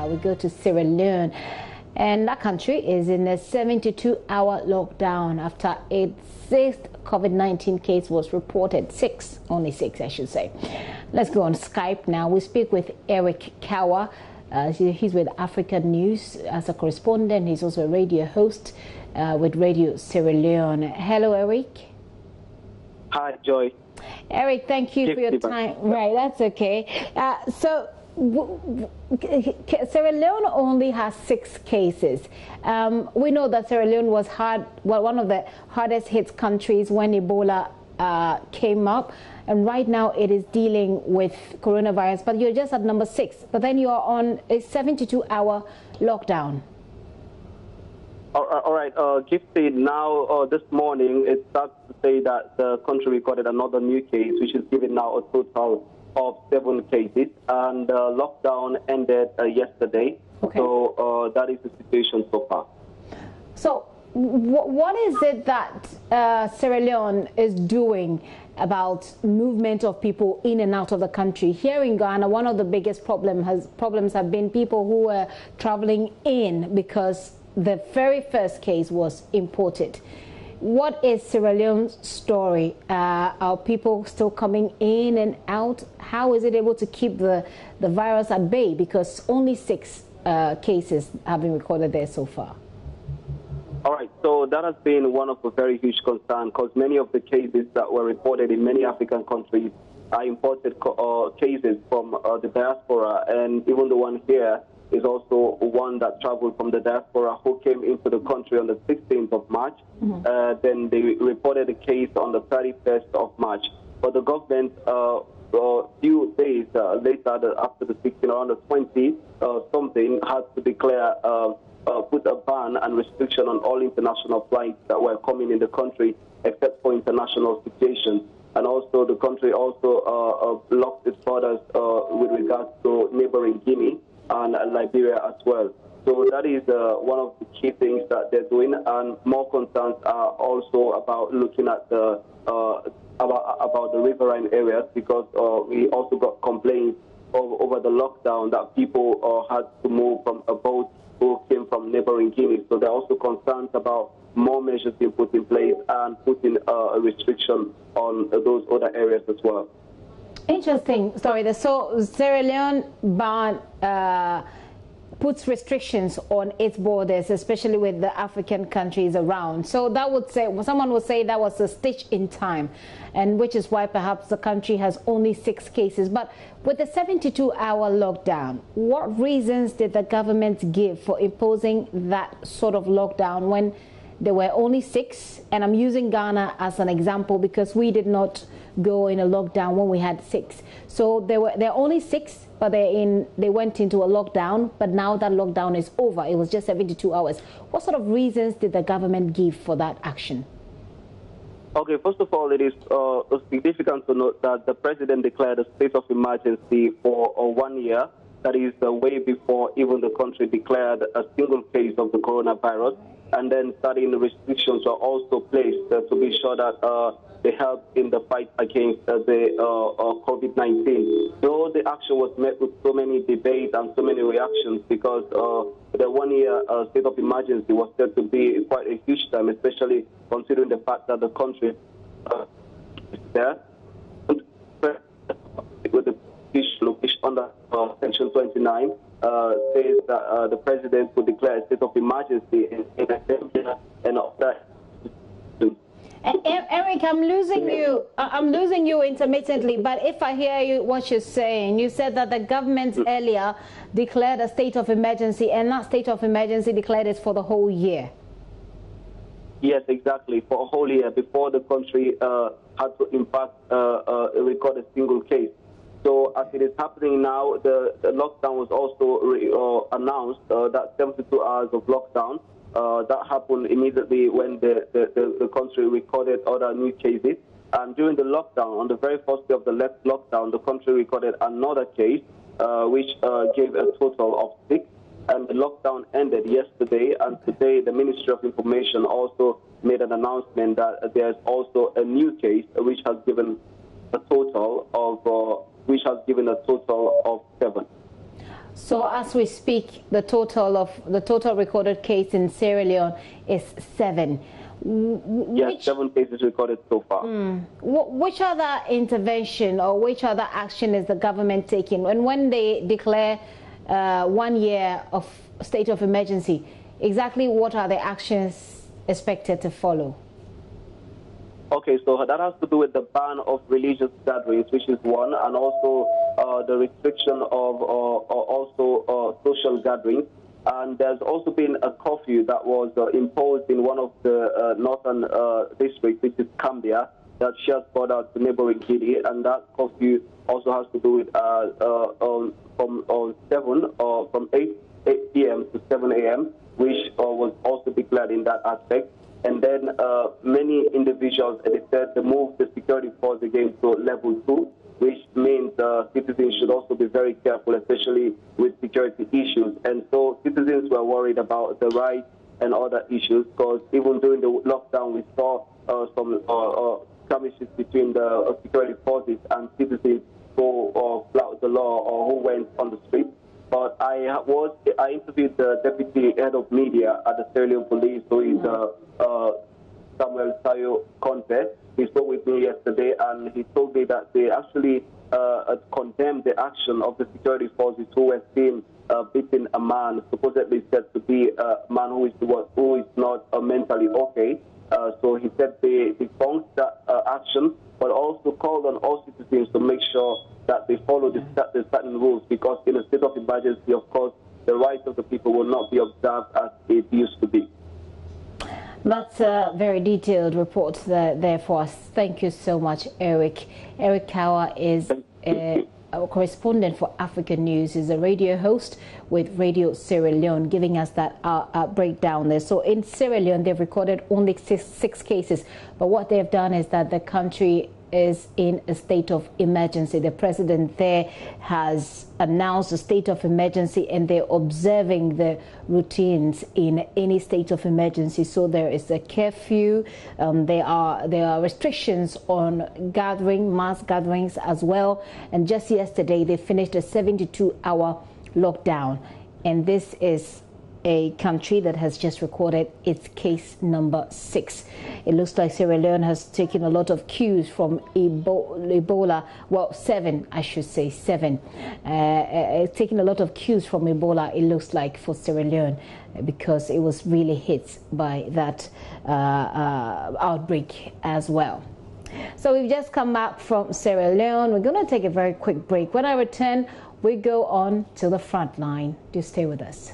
Africa. We go to Sierra Leone, and that country is in a 72-hour lockdown after its sixth COVID-19 case was reported. Only six, I should say. Let's go on Skype now. We speak with Eric Kawa. He's with African News as a correspondent. He's also a radio host with Radio Sierra Leone. Hello, Eric. Hi, Joy. Eric, thank you for your time. Right, that's okay. So Sierra Leone only has 6 cases. We know that Sierra Leone was one of the hardest hit countries when Ebola came up, and right now it is dealing with coronavirus. But you're just at number 6. But then you are on a 72-hour lockdown. All right, Gifty, now this morning it starts to say that the country recorded another new case, which is giving now a total of 7 cases, and lockdown ended yesterday. Okay. So that is the situation so far. So what is it that Sierra Leone is doing about movement of people in and out of the country? Here in Ghana, one of the biggest problems have been people who are traveling in because the very first case was imported. What is Sierra Leone's story? Are people still coming in and out? How is it able to keep the virus at bay? Because only 6 cases have been recorded there so far. All right, so that has been one of the very huge concerns, because many of the cases that were reported in many African countries are imported cases from the diaspora, and even the one here is also one that traveled from the diaspora who came into the country on the 16th of March. Then they reported a case on the 31st of March. But the government, a few days later, after the 16th, around the 20th, something, had to declare, put a ban and restriction on all international flights that were coming in the country, except for international situations. And also the country also locked its borders with regards to neighboring Guinea and Liberia as well. So that is one of the key things that they're doing, and more concerns are also about looking at the about the riverine areas, because we also got complaints over the lockdown that people had to move from a boat who came from neighboring Guinea. So there are also concerns about more measures being put in place and putting a restriction on those other areas as well. Interesting. Sorry, so Sierra Leone ban puts restrictions on its borders, especially with the African countries around. So that would say, someone would say that was a stitch in time, and which is why perhaps the country has only 6 cases. But with the 72-hour lockdown, what reasons did the government give for imposing that sort of lockdown when there were only 6? And I'm using Ghana as an example because we did not go in a lockdown when we had 6. So there are only 6, but they went into a lockdown. But now that lockdown is over. It was just 72 hours. What sort of reasons did the government give for that action? Okay, first of all, it is significant to note that the president declared a state of emergency for 1 year. That is way before even the country declared a single case of the coronavirus. And then certain restrictions are also placed to be sure that they help in the fight against the COVID-19. Though the action was met with so many debates and so many reactions, because the 1 year state of emergency was said to be quite a huge time, especially considering the fact that the country is there with the location under Section 29. Says that the president could declare a state of emergency in Zambia and all that. Eric, I'm losing you. I'm losing you intermittently. But if I hear you, what you're saying, you said that the government earlier declared a state of emergency, and that state of emergency declared it for the whole year. Yes, exactly, for a whole year before the country had to in fact record a single case. So as it is happening now, the lockdown was also announced, that 72 hours of lockdown. That happened immediately when the country recorded other new cases. And during the lockdown, on the very first day of the lockdown, the country recorded another case, which gave a total of 6. And the lockdown ended yesterday. And today, the Ministry of Information also made an announcement that there's also a new case, which has given a total of 7. So as we speak, the total recorded case in Sierra Leone is 7. Yes, 7 cases recorded so far. Which other intervention or which other action is the government taking? And when they declare 1 year of state of emergency, exactly what are the actions expected to follow? Okay, so that has to do with the ban of religious gatherings, which is one, and also the restriction of also social gatherings. And there's also been a curfew that was imposed in one of the northern districts, which is Cambia, that shares border to neighboring Gifty, and that curfew also has to do with from 8 p.m. to 7 a.m., which was also declared in that aspect. And then many individuals, they said, to move the security force again to level 2, which means citizens should also be very careful, especially with security issues. And so citizens were worried about the rights and other issues, because even during the lockdown, we saw some skirmishes between the security forces and citizens who flout the law or who went on the street. But I interviewed the deputy head of media at the Sierra Leone Police, who is Samuel Sayo Conte. He spoke with me yesterday, and he told me that they actually condemned the action of the security forces who were seen beating a man supposedly said to be a man who is not mentally okay. So he said they debunked that action, but also called on all citizens to make sure that they follow the certain rules, because in a state of emergency, of course, the rights of the people will not be observed as it used to be. That's a very detailed report there for us. Thank you so much, Eric. Eric Kawa is a correspondent for African News. He's a radio host with Radio Sierra Leone, giving us that breakdown there. So in Sierra Leone, they've recorded only six cases. But what they've done is that the country is in a state of emergency. The president there has announced a state of emergency, and they're observing the routines in any state of emergency. So there is a curfew. There are restrictions on mass gatherings as well. And just yesterday, they finished a 72-hour lockdown. And this is a country that has just recorded its case number 6. It looks like Sierra Leone has taken a lot of cues from Ebola. Well, 7, I should say, 7. It's taken a lot of cues from Ebola, it looks like, for Sierra Leone, because it was really hit by that outbreak as well. So we've just come back from Sierra Leone. We're going to take a very quick break. When I return, we go on to the front line. Do stay with us.